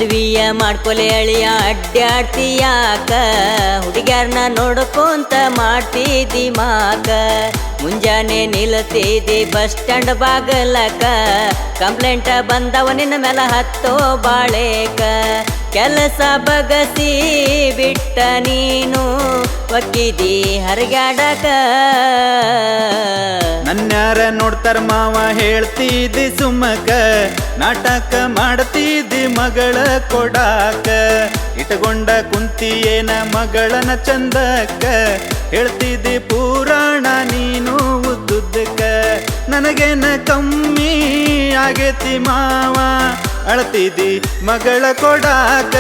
ಮದ್ವಿಯ ಮಾಡ್ಕೊಲೆ ಅಳಿಯ ಅಡ್ಡಾಡ್ತೀಯಾಕ ಹುಡುಗ್ಯಾರನ್ನ ನೋಡ್ಕೊಂತ ಮಾಡ್ತಿದ್ದಿ ಮಾಕ ಮುಂಜಾನೆ ನಿಲ್ತಿದ್ದಿ ಬಸ್ ಸ್ಟ್ಯಾಂಡ್ ಬಾಗಲಕ ಕಂಪ್ಲೇಂಟ್ ಬಂದವ ನಿನ್ನ ಮೇಲೆ ಹತ್ತೋ ಬಾಳೇಕ ಕೆಲಸ ಬಗಸಿ ಬಿಟ್ಟ ನೀನು ಒಕ್ಕಿದಿ ಹರಗ್ಯಾಡಕ ನನ್ಯಾರ ನೋಡ್ತಾರ ಮಾವ ಹೇಳ್ತಿದ್ದಿ ಸುಮ್ಮಕ ನಾಟಕ ಮಾಡ್ತಿದ್ದಿ ಮಗಳ ಕೊಡಾಕ ಇಟ್ಕೊಂಡ ಕುಂತಿಯೇನ ಮಗಳನ ಚಂದಕ್ಕ ಹೇಳ್ತಿದ್ದಿ ಪುರಾಣ ನೀನು ಉದ್ದುದ್ದಕ್ಕ ನನಗೇನ ಕಮ್ಮಿ ಆಗೇತಿ ಮಾವ ಅಳ್ತಿದ್ದಿ ಮಗಳ ಕೊಡಾಕ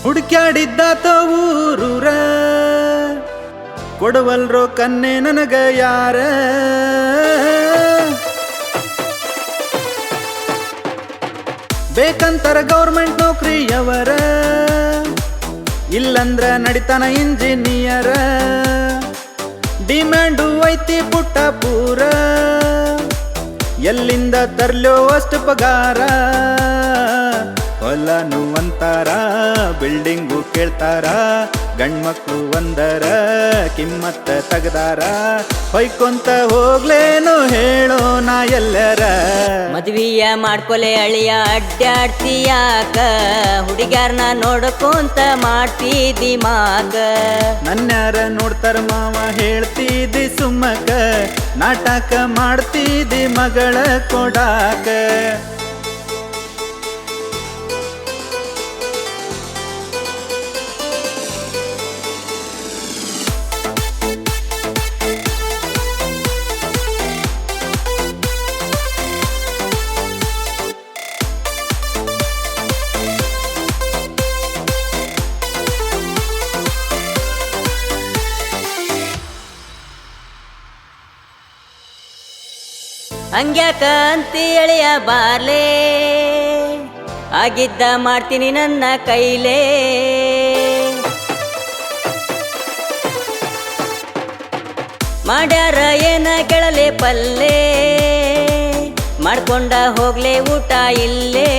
ಹುಡುಕ್ಯಾಡಿದ್ದಾತ ಊರೂರ ಕೊಡವಲ್ರೋ ಕನ್ನೆ ನನಗ ಯಾರ ಬೇಕಂತರ ಗೌರ್ಮೆಂಟ್ ನೌಕರಿಯವರ ಇಲ್ಲಂದ್ರ ನಡಿತಾನ ಇಂಜಿನಿಯರ ಡಿಮ್ಯಾಂಡು ಐತಿ ಪುಟ್ಟ ಪೂರ ಎಲ್ಲಿಂದ ತರ್ಲೋ ಅಷ್ಟು ಪಗಾರ ಹೊಲನು ಅಂತಾರ ಬಿಲ್ಡಿಂಗು ಕೇಳ್ತಾರ ಗಂಡ್ಮಕ್ಳು ಒಂದರ ಕಿಮ್ಮತ್ತ ತಗದಾರ ಹೊಯ್ಕೊಂತ ಹೋಗ್ಲೇನು ಹೇಳೋ ನಾ ಎಲ್ಲರ ಮದ್ವಿಯ ಮಾಡ್ಕೊಲೆ ಅಳಿಯ ಅಡ್ಡಾಡ್ತೀಯಾಕ ಹುಡುಗ್ಯಾರನ್ನ ನೋಡ್ಕೊಂತ ಮಾಡ್ತಿದ್ದಿ ಮಾಕ ನನ್ಯಾರ ನೋಡ್ತಾರ ಮಾವ ಹೇಳ್ತಿದ್ದಿ ಸುಮ್ಮಕ ನಾಟಕ ಮಾಡ್ತಿದ್ದಿ ಮಗಳ ಕೊಡಾಕ ಹಂಗ್ಯಾಕ ಅಂತಿ ಎಳೆಯ ಬಾರ್ಲೆ ಆಗಿದ್ದ ಮಾಡ್ತೀನಿ ನನ್ನ ಕೈಲೇ ಮಾಡ್ಯಾರ ಏನ ಕೆಳಲೆ ಪಲ್ಲೆ ಮಾಡ್ಕೊಂಡ ಹೋಗ್ಲೆ ಊಟ ಇಲ್ಲೇ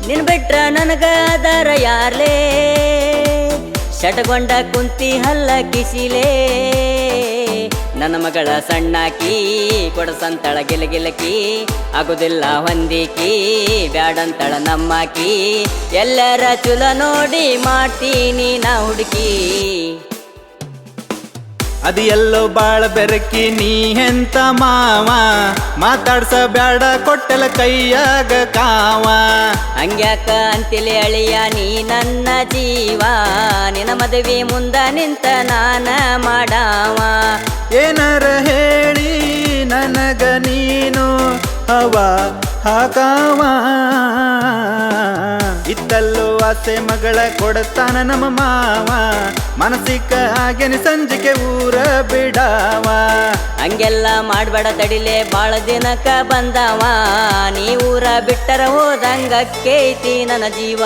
ನಿನ್ ಬಿಟ್ರ ನನಗ ಅದರ ಯಾರ್ಲೇ ಶಟಗೊಂಡ ಕುಂತಿ ಹಲ್ಲ ಕಿಸಿಲೇ ನನ್ನ ಮಗಳ ಸಣ್ಣಾಕಿ ಕೊಡಸಂತಳ ಗಿಲಗಿಲಕಿ ಆಗುದಿಲ್ಲ ಹೊಂದಿಕಿ ಬ್ಯಾಡಂತಳ ನಮ್ಮಾಕಿ ಎಲ್ಲರ ಚುಲ ನೋಡಿ ಮಾಡ್ತೀನಿ ನಾ ಹುಡುಕಿ ಅದು ಎಲ್ಲೋ ಬಾಳ ಬೆರಕಿ ನೀ ಎಂತ ಮಾವ ಮಾತಾಡ್ಸ ಬ್ಯಾಡ ಕೊಟ್ಟಲ ಕೈಯಾಗ ಕಾವ ಹಂಗ್ಯಾಕ ಅಂತಿಲೆ ಅಳಿಯ ನೀ ನನ್ನ ಜೀವ ನಿನ್ನ ಮದುವೆ ಮುಂದ ನಿಂತ ನಾನ ಮಾಡಾವ ಏನಾರ ಹೇಳಿ ನನಗ ನೀನು ಹವ ಹಾಕಾವ ಇತ್ತಲ್ಲೋ ಆಸೆ ಮಗಳ ಕೊಡತಾನ ನಮ್ಮ ಮಾವ ಮನಸ್ಸಿಕ ಹಾಗೆನೆ ಸಂಜಿಕೆ ಊರ ಬಿಡಾವ ಹಂಗೆಲ್ಲ ಮಾಡ್ಬೇಡ ತಡಿಲೆ ಬಾಳ ದಿನಕ್ಕ ಬಂದವ ನೀ ಊರ ಬಿಟ್ಟರ ಹೋದಂಗಕ್ಕೈತಿ ನನ್ನ ಜೀವ